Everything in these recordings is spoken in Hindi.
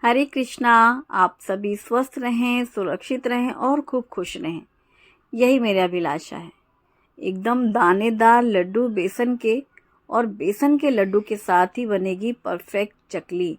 हरे कृष्णा। आप सभी स्वस्थ रहें, सुरक्षित रहें और खूब खुश रहें, यही मेरी अभिलाषा है। एकदम दानेदार लड्डू बेसन के, और बेसन के लड्डू के साथ ही बनेगी परफेक्ट चकली।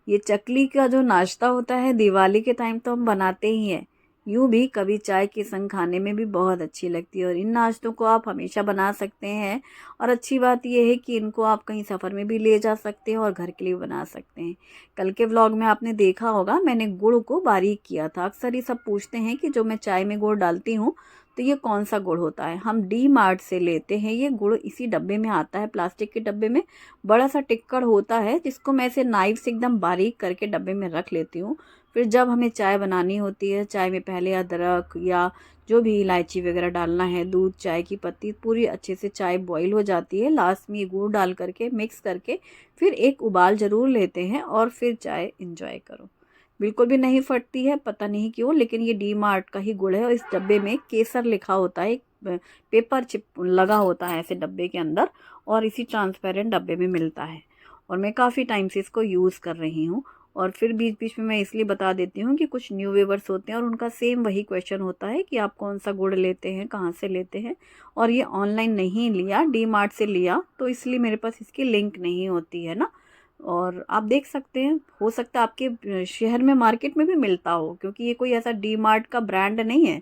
ये चकली का जो नाश्ता होता है दिवाली के टाइम तो हम बनाते ही हैं, यूं भी कभी चाय के संग खाने में भी बहुत अच्छी लगती है। और इन नाश्तों को आप हमेशा बना सकते हैं। और अच्छी बात यह है कि इनको आप कहीं सफ़र में भी ले जा सकते हैं और घर के लिए भी बना सकते हैं। कल के व्लॉग में आपने देखा होगा मैंने गुड़ को बारीक किया था। अक्सर ये सब पूछते हैं कि जो मैं चाय में गुड़ डालती हूँ तो ये कौन सा गुड़ होता है। हम डी मार्ट से लेते हैं ये गुड़, इसी डब्बे में आता है, प्लास्टिक के डब्बे में बड़ा सा टिक्कड़ होता है जिसको मैं ऐसे नाइफ से एकदम बारीक करके डब्बे में रख लेती हूँ। फिर जब हमें चाय बनानी होती है, चाय में पहले अदरक या जो भी इलायची वगैरह डालना है, दूध, चाय की पत्ती, पूरी अच्छे से चाय बॉईल हो जाती है, लास्ट में ये गुड़ डाल करके मिक्स करके फिर एक उबाल ज़रूर लेते हैं और फिर चाय इंजॉय करो। बिल्कुल भी नहीं फटती है, पता नहीं क्यों, लेकिन ये डी मार्ट का ही गुड़ है। और इस डब्बे में केसर लिखा होता है, एक पेपर चिप लगा होता है ऐसे डब्बे के अंदर, और इसी ट्रांसपेरेंट डब्बे में मिलता है। और मैं काफ़ी टाइम से इसको यूज़ कर रही हूँ। और फिर बीच बीच में मैं इसलिए बता देती हूँ कि कुछ न्यू व्यूवर्स होते हैं और उनका सेम वही क्वेश्चन होता है कि आप कौन सा गुड़ लेते हैं, कहाँ से लेते हैं। और ये ऑनलाइन नहीं लिया, डी मार्ट से लिया, तो इसलिए मेरे पास इसकी लिंक नहीं होती है ना। और आप देख सकते हैं, हो सकता है आपके शहर में मार्केट में भी मिलता हो, क्योंकि ये कोई ऐसा डी मार्ट का ब्रांड नहीं है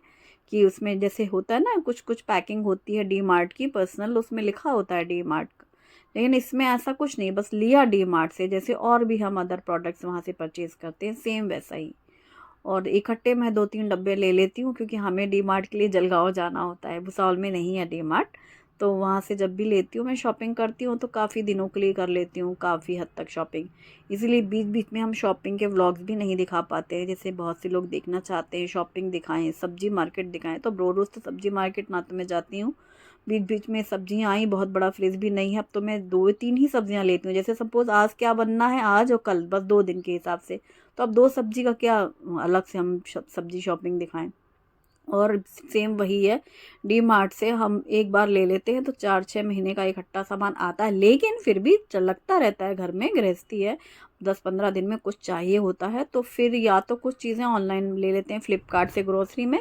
कि उसमें जैसे होता है ना, कुछ कुछ पैकिंग होती है डी मार्ट की पर्सनल, उसमें लिखा होता है डी मार्ट का। लेकिन इसमें ऐसा कुछ नहीं, बस लिया डी मार्ट से, जैसे और भी हम अदर प्रोडक्ट्स वहाँ से परचेज़ करते हैं सेम वैसा ही। और इकट्ठे मैं 2-3 डब्बे ले लेती हूँ, क्योंकि हमें डी मार्ट के लिए जलगांव जाना होता है, भुसावल में नहीं है डी मार्ट। तो वहाँ से जब भी लेती हूँ मैं शॉपिंग करती हूँ तो काफ़ी दिनों के लिए कर लेती हूँ, काफ़ी हद तक शॉपिंग। इसीलिए बीच बीच में हम शॉपिंग के व्लॉग्स भी नहीं दिखा पाते हैं, जैसे बहुत से लोग देखना चाहते हैं शॉपिंग दिखाएं, सब्जी मार्केट दिखाएं। तो रोज़ रोज़ तो सब्जी मार्केट ना तो मैं जाती हूँ, बीच बीच में सब्जियाँ आई, बहुत बड़ा फ्रिज भी नहीं है, अब तो मैं 2-3 ही सब्जियाँ लेती हूँ। जैसे सपोज़ आज क्या बनना है, आज और कल, बस 2 दिन के हिसाब से। तो अब 2 सब्जी का क्या अलग से हम सब्जी शॉपिंग दिखाएं। और सेम वही है, डी मार्ट से हम एक बार ले लेते हैं तो 4-6 महीने का इकट्ठा सामान आता है, लेकिन फिर भी लगता रहता है, घर में गृहस्थी है, 10-15 दिन में कुछ चाहिए होता है। तो फिर या तो कुछ चीज़ें ऑनलाइन ले लेते हैं फ्लिपकार्ट से ग्रोसरी में,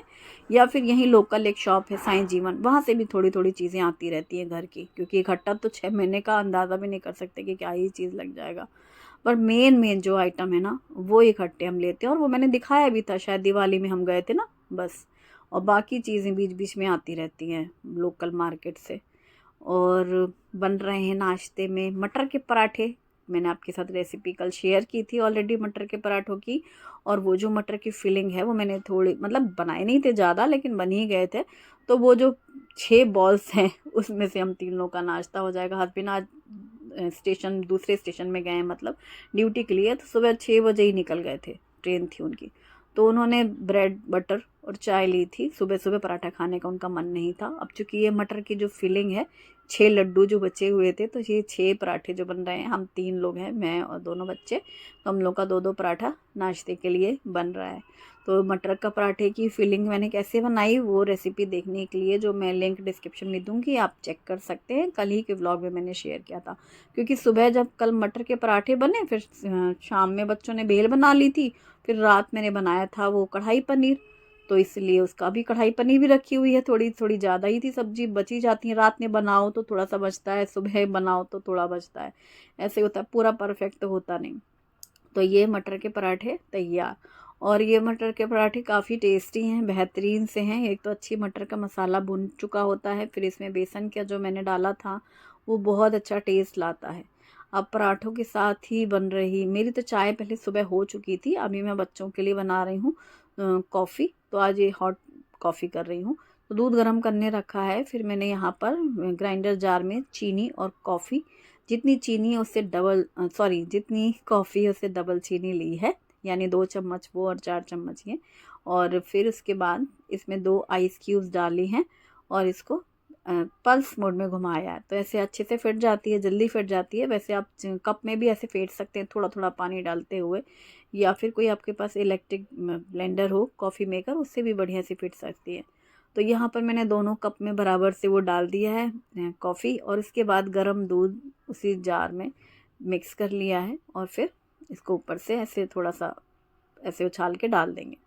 या फिर यहीं लोकल एक शॉप है साईं जीवन, वहाँ से भी थोड़ी थोड़ी चीज़ें आती रहती हैं घर की, क्योंकि इकट्ठा तो 6 महीने का अंदाज़ा भी नहीं कर सकते कि क्या ही चीज़ लग जाएगा। पर मेन मेन जो आइटम है ना, वो इकट्ठे हम लेते हैं, और वो मैंने दिखाया भी था शायद, दिवाली में हम गए थे ना, बस। और बाकी चीज़ें बीच बीच में आती रहती हैं लोकल मार्केट से। और बन रहे हैं नाश्ते में मटर के पराठे। मैंने आपके साथ रेसिपी कल शेयर की थी ऑलरेडी मटर के पराठों की। और वो जो मटर की फिलिंग है वो मैंने थोड़ी, मतलब बनाए नहीं थे ज़्यादा, लेकिन बन ही गए थे। तो वो जो 6 बॉल्स हैं उसमें से हम 3 लोगों का नाश्ता हो जाएगा। हस्बैंड आज स्टेशन, दूसरे स्टेशन में गए हैं, मतलब ड्यूटी के लिए, तो सुबह 6 बजे ही निकल गए थे, ट्रेन थी उनकी। तो उन्होंने ब्रेड बटर और चाय ली थी, सुबह सुबह पराठा खाने का उनका मन नहीं था। अब चूंकि ये मटर की जो फिलिंग है, 6 लड्डू जो बचे हुए थे, तो ये 6 पराठे जो बन रहे हैं, हम 3 लोग हैं, मैं और दोनों बच्चे, तो हम लोग का 2-2 पराठा नाश्ते के लिए बन रहा है। तो मटर का पराठे की फिलिंग मैंने कैसे बनाई, वो रेसिपी देखने के लिए जो मैं लिंक डिस्क्रिप्शन में दूंगी, आप चेक कर सकते हैं। कल ही के व्लॉग में मैंने शेयर किया था, क्योंकि सुबह जब कल मटर के पराठे बने, फिर शाम में बच्चों ने भेल बना ली थी, फिर रात मैंने बनाया था वो कढ़ाई पनीर, तो इसलिए उसका भी कढ़ाई पनीर भी रखी हुई है। थोड़ी थोड़ी ज़्यादा ही थी, सब्जी बची जाती है, रात में बनाओ तो थोड़ा सा बचता है, सुबह बनाओ तो थोड़ा बचता है, ऐसे होता है, पूरा परफेक्ट तो होता नहीं। तो ये मटर के पराठे तैयार। और ये मटर के पराठे काफ़ी टेस्टी हैं, बेहतरीन से हैं। एक तो अच्छी मटर का मसाला भुन चुका होता है, फिर इसमें बेसन का जो मैंने डाला था वो बहुत अच्छा टेस्ट लाता है। अब पराठों के साथ ही बन रही मेरी तो चाय पहले सुबह हो चुकी थी, अभी मैं बच्चों के लिए बना रही हूँ कॉफ़ी। तो आज ये हॉट कॉफ़ी कर रही हूँ। तो दूध गर्म करने रखा है, फिर मैंने यहाँ पर ग्राइंडर जार में चीनी और कॉफ़ी, जितनी चीनी है उससे डबल, सॉरी, जितनी कॉफ़ी है उससे डबल चीनी ली है, यानी 2 चम्मच वो और 4 चम्मच ये। और फिर उसके बाद इसमें 2 आइस क्यूब्स डाली हैं, और इसको पल्स मोड में घुमाया है, तो ऐसे अच्छे से फिट जाती है, जल्दी फिट जाती है। वैसे आप कप में भी ऐसे फेंट सकते हैं थोड़ा थोड़ा पानी डालते हुए, या फिर कोई आपके पास इलेक्ट्रिक ब्लेंडर हो, कॉफ़ी मेकर, उससे भी बढ़िया से फिट सकती है। तो यहाँ पर मैंने दोनों कप में बराबर से वो डाल दिया है कॉफ़ी, और उसके बाद गर्म दूध उसी जार में मिक्स कर लिया है, और फिर इसको ऊपर से ऐसे थोड़ा सा ऐसे उछाल के डाल देंगे।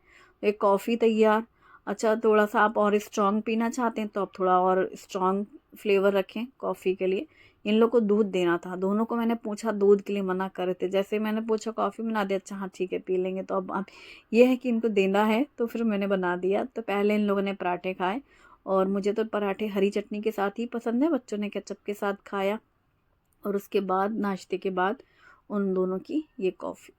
एक कॉफ़ी तैयार। अच्छा, थोड़ा सा आप और स्ट्रॉन्ग पीना चाहते हैं तो आप थोड़ा और स्ट्रॉन्ग फ्लेवर रखें कॉफ़ी के लिए। इन लोग को दूध देना था, दोनों को मैंने पूछा, दूध के लिए मना कर रहे थे। जैसे मैंने पूछा कॉफ़ी बना दिया, अच्छा हाँ ठीक है पी लेंगे। तो अब ये है कि इनको देना है तो फिर मैंने बना दिया। तो पहले इन लोगों ने पराठे खाए, और मुझे तो पराठे हरी चटनी के साथ ही पसंद है, बच्चों ने केचप के साथ खाया। और उसके बाद नाश्ते के बाद उन दोनों की ये कॉफ़ी।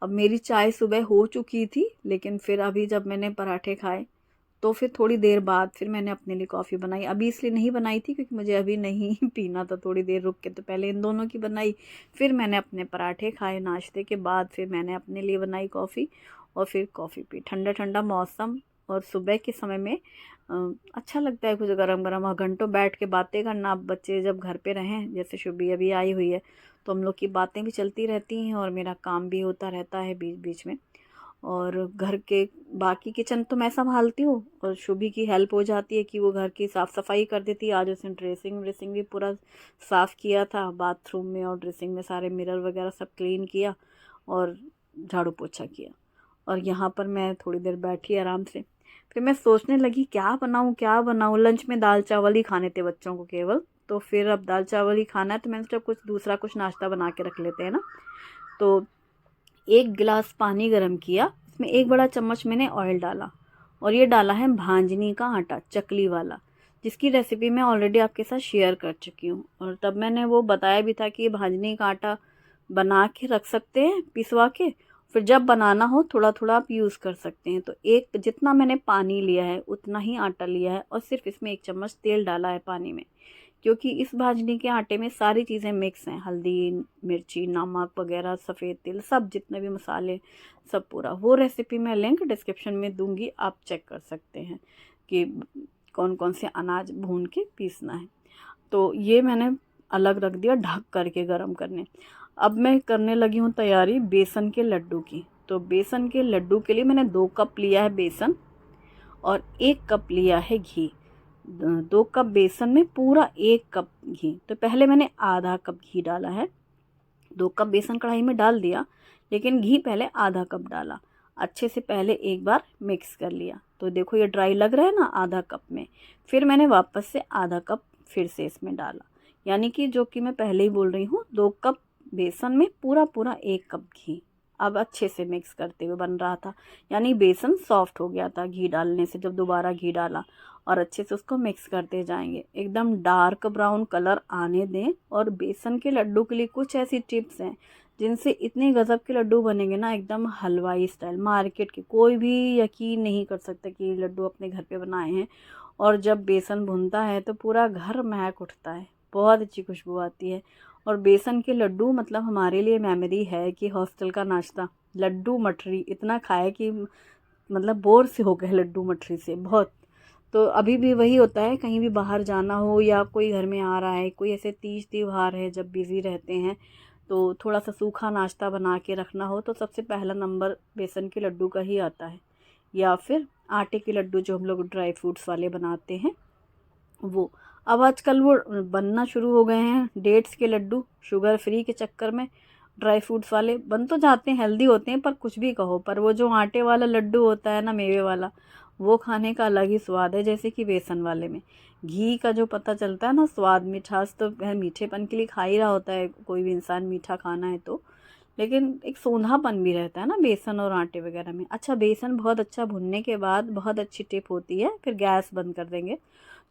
अब मेरी चाय सुबह हो चुकी थी, लेकिन फिर अभी जब मैंने पराठे खाए तो फिर थोड़ी देर बाद फिर मैंने अपने लिए कॉफ़ी बनाई। अभी इसलिए नहीं बनाई थी क्योंकि मुझे अभी नहीं पीना था, थोड़ी देर रुक के। तो पहले इन दोनों की बनाई, फिर मैंने अपने पराठे खाए नाश्ते के बाद, फिर मैंने अपने लिए बनाई कॉफ़ी और फिर कॉफ़ी पी। ठंडा ठंडा मौसम और सुबह के समय में अच्छा लगता है कुछ गरम गरम, और घंटों बैठ के बातें करना। अब बच्चे जब घर पे रहें, जैसे शुभी अभी आई हुई है, तो हम लोग की बातें भी चलती रहती हैं और मेरा काम भी होता रहता है बीच बीच में। और घर के बाकी किचन तो मैं संभालती हूँ, और शुभी की हेल्प हो जाती है कि वो घर की साफ़ सफाई कर देती है। आज उसने ड्रेसिंग भी पूरा साफ़ किया था, बाथरूम में और ड्रेसिंग में सारे मिरर वगैरह सब क्लीन किया और झाड़ू पोछा किया। और यहाँ पर मैं थोड़ी देर बैठी आराम से। फिर मैं सोचने लगी क्या बनाऊँ। लंच में दाल चावल ही खाने थे बच्चों को केवल, तो फिर अब दाल चावल ही खाना है तो मैंने सोचा कुछ दूसरा कुछ नाश्ता बना के रख लेते हैं ना। तो एक गिलास पानी गर्म किया, इसमें एक बड़ा चम्मच मैंने ऑयल डाला, और ये डाला है भांजनी का आटा, चकली वाला, जिसकी रेसिपी मैं ऑलरेडी आपके साथ शेयर कर चुकी हूँ। और तब मैंने वो बताया भी था कि ये भांजनी का आटा बना के रख सकते हैं पिसवा के, फिर जब बनाना हो थोड़ा थोड़ा आप यूज़ कर सकते हैं। तो एक जितना मैंने पानी लिया है उतना ही आटा लिया है, और सिर्फ इसमें 1 चम्मच तेल डाला है पानी में, क्योंकि इस भाजनी के आटे में सारी चीज़ें मिक्स हैं, हल्दी, मिर्ची, नमक वगैरह, सफ़ेद तिल, सब जितने भी मसाले, सब पूरा। वो रेसिपी मैं लिंक डिस्क्रिप्शन में दूंगी, आप चेक कर सकते हैं कि कौन कौन से अनाज भून के पीसना है। तो ये मैंने अलग रख दिया ढक करके गरम करने। अब मैं करने लगी हूँ तैयारी बेसन के लड्डू की। तो बेसन के लड्डू के लिए मैंने 2 कप लिया है बेसन, और 1 कप लिया है घी। 2 कप बेसन में पूरा 1 कप घी। तो पहले मैंने आधा कप घी डाला है। 2 कप बेसन कढ़ाई में डाल दिया, लेकिन घी पहले आधा कप डाला। अच्छे से पहले एक बार मिक्स कर लिया। तो देखो ये ड्राई लग रहा है ना आधा कप में। फिर मैंने वापस से आधा कप फिर से इसमें डाला, यानी कि जो कि मैं पहले ही बोल रही हूँ, 2 कप बेसन में पूरा पूरा 1 कप घी। अब अच्छे से मिक्स करते हुए बन रहा था, यानी बेसन सॉफ्ट हो गया था घी डालने से। जब दोबारा घी डाला और अच्छे से उसको मिक्स करते जाएंगे, एकदम डार्क ब्राउन कलर आने दें। और बेसन के लड्डू के लिए कुछ ऐसी टिप्स हैं जिनसे इतने गजब के लड्डू बनेंगे ना, एकदम हलवाई स्टाइल। मार्केट के कोई भी यकीन नहीं कर सकता कि ये लड्डू अपने घर पे बनाए हैं। और जब बेसन भुनता है तो पूरा घर महक उठता है, बहुत अच्छी खुशबू आती है। और बेसन के लड्डू मतलब हमारे लिए मेमोरी है कि हॉस्टल का नाश्ता लड्डू मठरी इतना खाए कि मतलब बोर से हो गए लड्डू मठरी से बहुत। तो अभी भी वही होता है, कहीं भी बाहर जाना हो या कोई घर में आ रहा है, कोई ऐसे तीज त्योहार है जब बिज़ी रहते हैं, तो थोड़ा सा सूखा नाश्ता बना के रखना हो तो सबसे पहला नंबर बेसन के लड्डू का ही आता है। या फिर आटे के लड्डू जो हम लोग ड्राई फ्रूट्स वाले बनाते हैं वो। अब आजकल वो बनना शुरू हो गए हैं डेट्स के लड्डू, शुगर फ्री के चक्कर में। ड्राई फ्रूट्स वाले बन तो जाते हैं, हेल्दी होते हैं, पर कुछ भी कहो, पर वो जो आटे वाला लड्डू होता है ना, मेवे वाला, वो खाने का अलग ही स्वाद है। जैसे कि बेसन वाले में घी का जो पता चलता है ना स्वाद, मिठास तो मीठेपन के लिए खा ही रहा होता है कोई भी इंसान, मीठा खाना है तो, लेकिन एक सोंधापन भी रहता है ना बेसन और आटे वगैरह में। अच्छा, बेसन बहुत अच्छा भुनने के बाद बहुत अच्छी टिप होती है, फिर गैस बंद कर देंगे।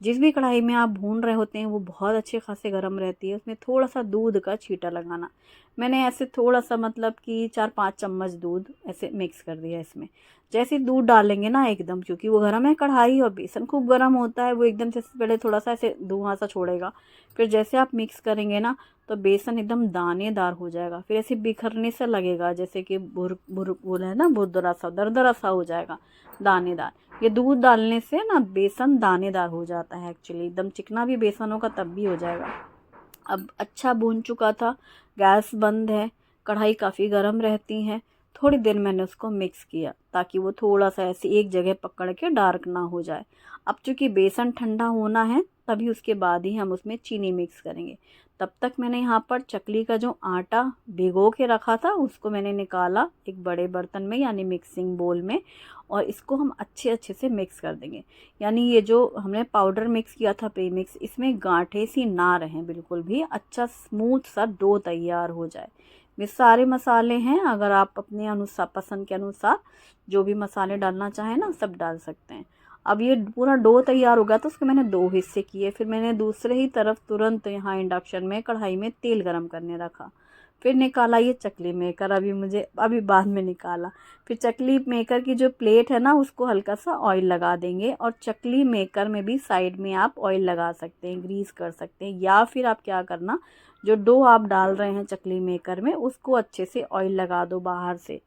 जिस भी कढ़ाई में आप भून रहे होते हैं वो बहुत अच्छे खासे गर्म रहती है, उसमें थोड़ा सा दूध का छींटा लगाना। मैंने ऐसे थोड़ा सा मतलब कि 4-5 चम्मच दूध ऐसे मिक्स कर दिया इसमें। जैसे दूध डालेंगे ना एकदम, क्योंकि वो गर्म है कढ़ाई और बेसन खूब गर्म होता है, वो एकदम से पहले थोड़ा सा ऐसे धुआं सा छोड़ेगा। फिर जैसे आप मिक्स करेंगे ना तो बेसन एकदम दानेदार हो जाएगा, फिर ऐसे बिखरने से लगेगा जैसे कि भुर भुर बोला है ना, भुरदरा सा दरदरा सा हो जाएगा, दानेदार। ये दूध डालने से ना बेसन दानेदार हो जाता है, एक्चुअली एकदम चिकना भी बेसन होगा तब भी हो जाएगा। अब अच्छा भून चुका था, गैस बंद है, कढ़ाई काफ़ी गर्म रहती है। थोड़ी देर मैंने उसको मिक्स किया ताकि वो थोड़ा सा ऐसे एक जगह पकड़ के डार्क ना हो जाए। अब चूंकि बेसन ठंडा होना है तभी उसके बाद ही हम उसमें चीनी मिक्स करेंगे। तब तक मैंने यहाँ पर चकली का जो आटा भिगो के रखा था उसको मैंने निकाला एक बड़े बर्तन में यानी मिक्सिंग बोल में, और इसको हम अच्छे से मिक्स कर देंगे। यानी ये जो हमने पाउडर मिक्स किया था प्री मिक्स, इसमें गांठें सी ना रहें, बिल्कुल भी अच्छा स्मूथ सा डो तैयार हो जाए। ये सारे मसाले हैं, अगर आप अपने अनुसार पसंद के अनुसार जो भी मसाले डालना चाहें ना सब डाल सकते हैं। अब ये पूरा डो तैयार हो गया तो उसके मैंने 2 हिस्से किए। फिर मैंने दूसरे ही तरफ तुरंत यहाँ इंडक्शन में कढ़ाई में तेल गरम करने रखा। फिर निकाला ये चकली मेकर, अभी बाद में निकाला। फिर चकली मेकर की जो प्लेट है ना उसको हल्का सा ऑयल लगा देंगे, और चकली मेकर में भी साइड में आप ऑयल लगा सकते हैं, ग्रीस कर सकते हैं। या फिर आप क्या करना, जो डो आप डाल रहे हैं चकली मेकर में उसको अच्छे से ऑयल लगा दो बाहर से,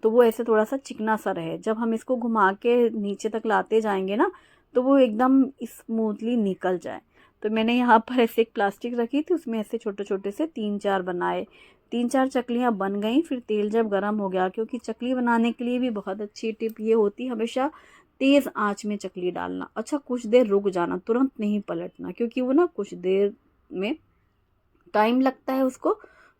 तो वो ऐसे थोड़ा सा चिकना सा रहे। जब हम इसको घुमा के नीचे तक लाते जाएंगे ना तो वो एकदम स्मूथली निकल जाए। तो मैंने यहाँ पर ऐसे एक प्लास्टिक रखी थी, उसमें ऐसे छोटे छोटे से 3-4 बनाए। 3-4 चकलियाँ बन गई। फिर तेल जब गर्म हो गया, क्योंकि चकली बनाने के लिए भी बहुत अच्छी टिप ये होती है हमेशा तेज़ आंच में चकली डालना। अच्छा, कुछ देर रुक जाना, तुरंत नहीं पलटना, क्योंकि वो ना कुछ देर में टाइम लगता है उसको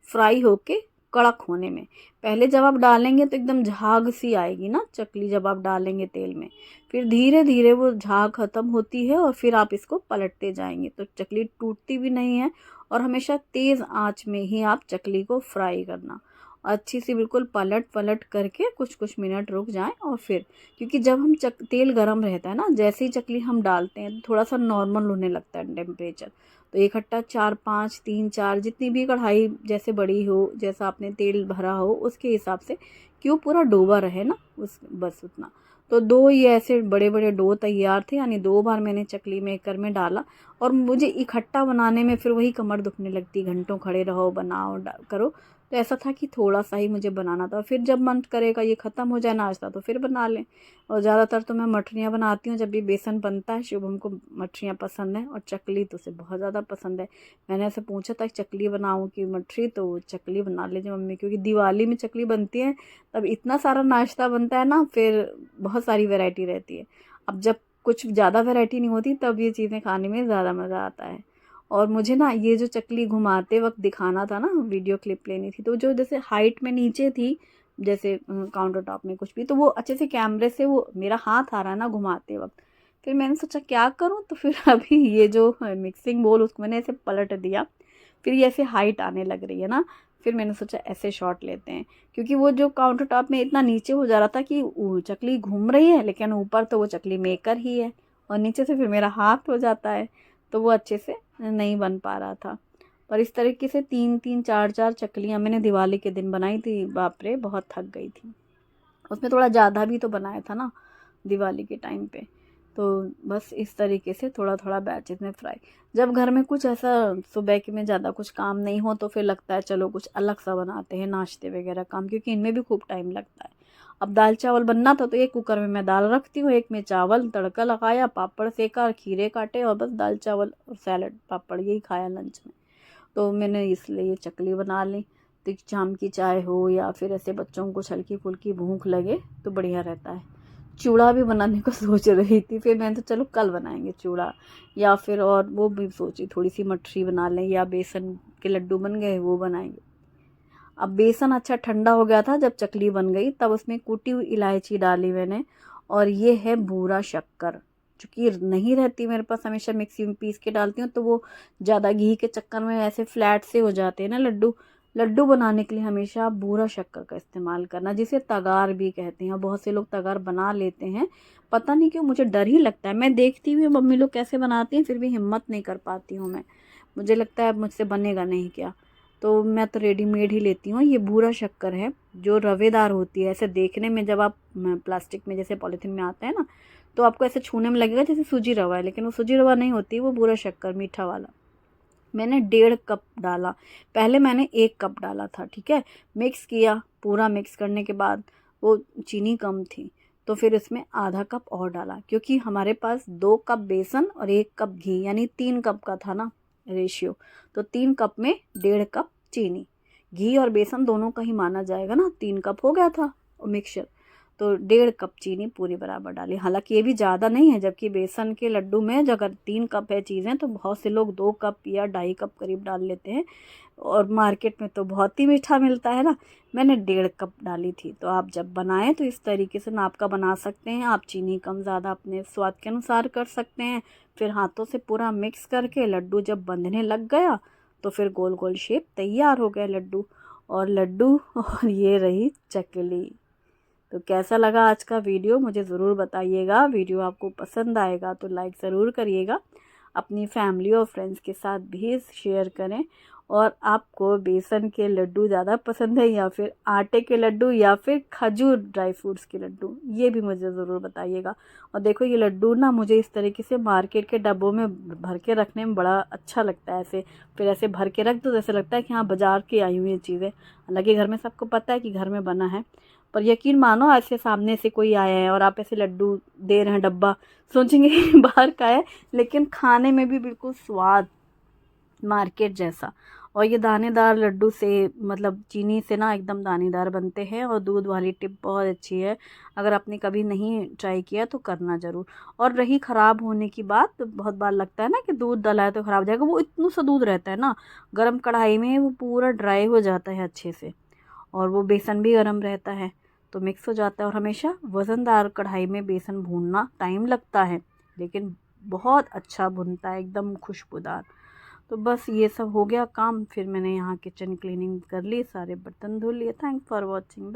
फ्राई होके कड़क होने में। पहले जब आप डालेंगे तो एकदम झाग सी आएगी ना चकली जब आप डालेंगे तेल में, फिर धीरे धीरे वो झाग ख़त्म होती है और फिर आप इसको पलटते जाएंगे तो चकली टूटती भी नहीं है। और हमेशा तेज़ आंच में ही आप चकली को फ्राई करना, अच्छी सी बिल्कुल पलट पलट करके कुछ मिनट रुक जाएं। और फिर क्योंकि जब हम तेल गरम रहता है ना, जैसे ही चकली हम डालते हैं तो थोड़ा सा नॉर्मल होने लगता है टेम्परेचर। तो इकट्ठा 4-5 3-4 जितनी भी कढ़ाई जैसे बड़ी हो, जैसा आपने तेल भरा हो उसके हिसाब से, क्यों पूरा डोबा रहे ना उस बस उतना। तो 2 ये ऐसे बड़े बड़े डो तैयार थे, यानी 2 बार मैंने चकली मेकर में डाला। और मुझे इकट्ठा बनाने में फिर वही कमर दुखने लगती, घंटों खड़े रहो बनाओ करो। तो ऐसा था कि थोड़ा सा ही मुझे बनाना था, फिर जब मन करेगा ये ख़त्म हो जाए नाश्ता तो फिर बना लें। और ज़्यादातर तो मैं मठरियाँ बनाती हूँ, जब भी बेसन बनता है शुभम को मठरियाँ पसंद है, और चकली तो उसे बहुत ज़्यादा पसंद है। मैंने ऐसे पूछा था चकली बनाऊँ कि मठरी, तो वो चकली बना लीजिए मम्मी, क्योंकि दिवाली में चकली बनती है तब इतना सारा नाश्ता बनता है ना, फिर बहुत सारी वैरायटी रहती है। अब जब कुछ ज़्यादा वैरायटी नहीं होती तब ये चीज़ें खाने में ज़्यादा मज़ा आता है। और मुझे ना ये जो चकली घुमाते वक्त दिखाना था ना, वीडियो क्लिप लेनी थी, तो जो जैसे हाइट में नीचे थी, जैसे काउंटर टॉप में कुछ भी, तो वो अच्छे से कैमरे से वो मेरा हाथ आ रहा है ना घुमाते वक्त। फिर मैंने सोचा क्या करूं, तो फिर अभी ये जो मिक्सिंग बोल उसको मैंने ऐसे पलट दिया। फिर ये ऐसे हाइट आने लग रही है ना, फिर मैंने सोचा ऐसे शॉट लेते हैं, क्योंकि वो जो काउंटर टॉप में इतना नीचे हो जा रहा था कि वो चकली घूम रही है लेकिन ऊपर तो वो चकली मेकर ही है, और नीचे से फिर मेरा हाथ हो जाता है, तो वो अच्छे से नहीं बन पा रहा था। पर इस तरीके से 3-3 4-4 चकलियाँ मैंने दिवाली के दिन बनाई थी। बाप रे, बहुत थक गई थी। उसमें थोड़ा ज़्यादा भी तो बनाया था ना दिवाली के टाइम पे। तो बस इस तरीके से थोड़ा थोड़ा बैचेस में फ्राई। जब घर में कुछ ऐसा सुबह के में ज़्यादा कुछ काम नहीं हो तो फिर लगता है चलो कुछ अलग सा बनाते हैं नाश्ते वगैरह काम, क्योंकि इनमें भी खूब टाइम लगता है। अब दाल चावल बनना था तो एक कुकर में मैं दाल रखती हूँ, एक में चावल, तड़का लगाया, पापड़ सेका, खीरे काटे और बस दाल चावल और सैलड पापड़ यही खाया लंच में। तो मैंने इसलिए ये चकली बना ली, तो शाम की चाय हो या फिर ऐसे बच्चों को कुछ हल्की फुल्की भूख लगे तो बढ़िया रहता है। चूड़ा भी बनाने को सोच रही थी, फिर मैंने तो चलो कल बनाएंगे चूड़ा, या फिर और वो भी सोची थोड़ी सी मठरी बना लें, या बेसन के लड्डू बन गए वो बनाएंगे। अब बेसन अच्छा ठंडा हो गया था जब चकली बन गई, तब उसमें कूटी हुई इलायची डाली मैंने, और ये है भूरा शक्कर, चूँकि नहीं रहती मेरे पास, हमेशा मिक्सी में पीस के डालती हूँ तो वो ज़्यादा घी के चक्कर में ऐसे फ्लैट से हो जाते हैं ना लड्डू। लड्डू बनाने के लिए हमेशा आप भूरा शक्कर का इस्तेमाल करना, जिसे तगार भी कहते हैं। बहुत से लोग तगार बना लेते हैं, पता नहीं क्यों मुझे डर ही लगता है। मैं देखती हुई मम्मी लोग कैसे बनाती हैं फिर भी हिम्मत नहीं कर पाती हूँ मैं, मुझे लगता है मुझसे बनेगा नहीं क्या। तो मैं तो रेडीमेड ही लेती हूँ। ये भूरा शक्कर है जो रवेदार होती है, ऐसे देखने में जब आप प्लास्टिक में जैसे पॉलीथीन में आता है ना तो आपको ऐसे छूने में लगेगा जैसे सूजी रवा है, लेकिन वो सूजी रवा नहीं होती, वो भूरा शक्कर मीठा वाला। मैंने 1.5 कप डाला, पहले मैंने 1 कप डाला था, ठीक है। मिक्स किया, पूरा मिक्स करने के बाद वो चीनी कम थी तो फिर इसमें आधा कप और डाला, क्योंकि हमारे पास 2 कप बेसन और 1 कप घी यानी 3 कप का था ना रेशियो। तो 3 कप में 1.5 कप चीनी, घी और बेसन दोनों का ही माना जाएगा ना, 3 कप हो गया था मिक्सचर। तो 1.5 कप चीनी पूरी बराबर डाली। हालांकि ये भी ज़्यादा नहीं है, जबकि बेसन के लड्डू में अगर 3 कप है चीज़ें तो बहुत से लोग 2 कप या 2.5 कप करीब डाल लेते हैं, और मार्केट में तो बहुत ही मीठा मिलता है ना। मैंने 1.5 कप डाली थी। तो आप जब बनाएं तो इस तरीके से नाप का बना सकते हैं। आप चीनी कम ज़्यादा अपने स्वाद के अनुसार कर सकते हैं। फिर हाथों से पूरा मिक्स करके लड्डू जब बंधने लग गया तो फिर गोल गोल शेप तैयार हो गया लड्डू और ये रही चकली। तो कैसा लगा आज का वीडियो मुझे ज़रूर बताइएगा। वीडियो आपको पसंद आएगा तो लाइक ज़रूर करिएगा। अपनी फैमिली और फ्रेंड्स के साथ भी शेयर करें। और आपको बेसन के लड्डू ज़्यादा पसंद है या फिर आटे के लड्डू या फिर खजूर ड्राई फ्रूट्स के लड्डू, ये भी मुझे ज़रूर बताइएगा। और देखो ये लड्डू ना मुझे इस तरीके से मार्केट के डब्बों में भर के रखने में बड़ा अच्छा लगता है। ऐसे फिर ऐसे भर के रख दो, जैसे लगता है कि हाँ बाज़ार की आई हुई चीज़ें। हालांकि घर में सबको पता है कि घर में बना है, पर यकीन मानो ऐसे सामने से कोई आया है और आप ऐसे लड्डू दे रहे हैं डब्बा, सोचेंगे कि बाहर का है, लेकिन खाने में भी बिल्कुल स्वाद मार्केट जैसा। और ये दानेदार लड्डू से मतलब चीनी से ना एकदम दानेदार बनते हैं। और दूध वाली टिप बहुत अच्छी है, अगर आपने कभी नहीं ट्राई किया तो करना ज़रूर। और रही ख़राब होने की बात, तो बहुत बार लगता है ना कि दूध डला है तो ख़राब हो जाएगा। वो इतना सा दूध रहता है ना गर्म कढ़ाई में, वो पूरा ड्राई हो जाता है अच्छे से, और वो बेसन भी गर्म रहता है तो मिक्स हो जाता है। और हमेशा वज़नदार कढ़ाई में बेसन भूनना टाइम लगता है, लेकिन बहुत अच्छा भुनता है, एकदम खुशबूदार। तो बस ये सब हो गया काम। फिर मैंने यहाँ किचन क्लीनिंग कर ली, सारे बर्तन धुल लिए। Thanks for watching.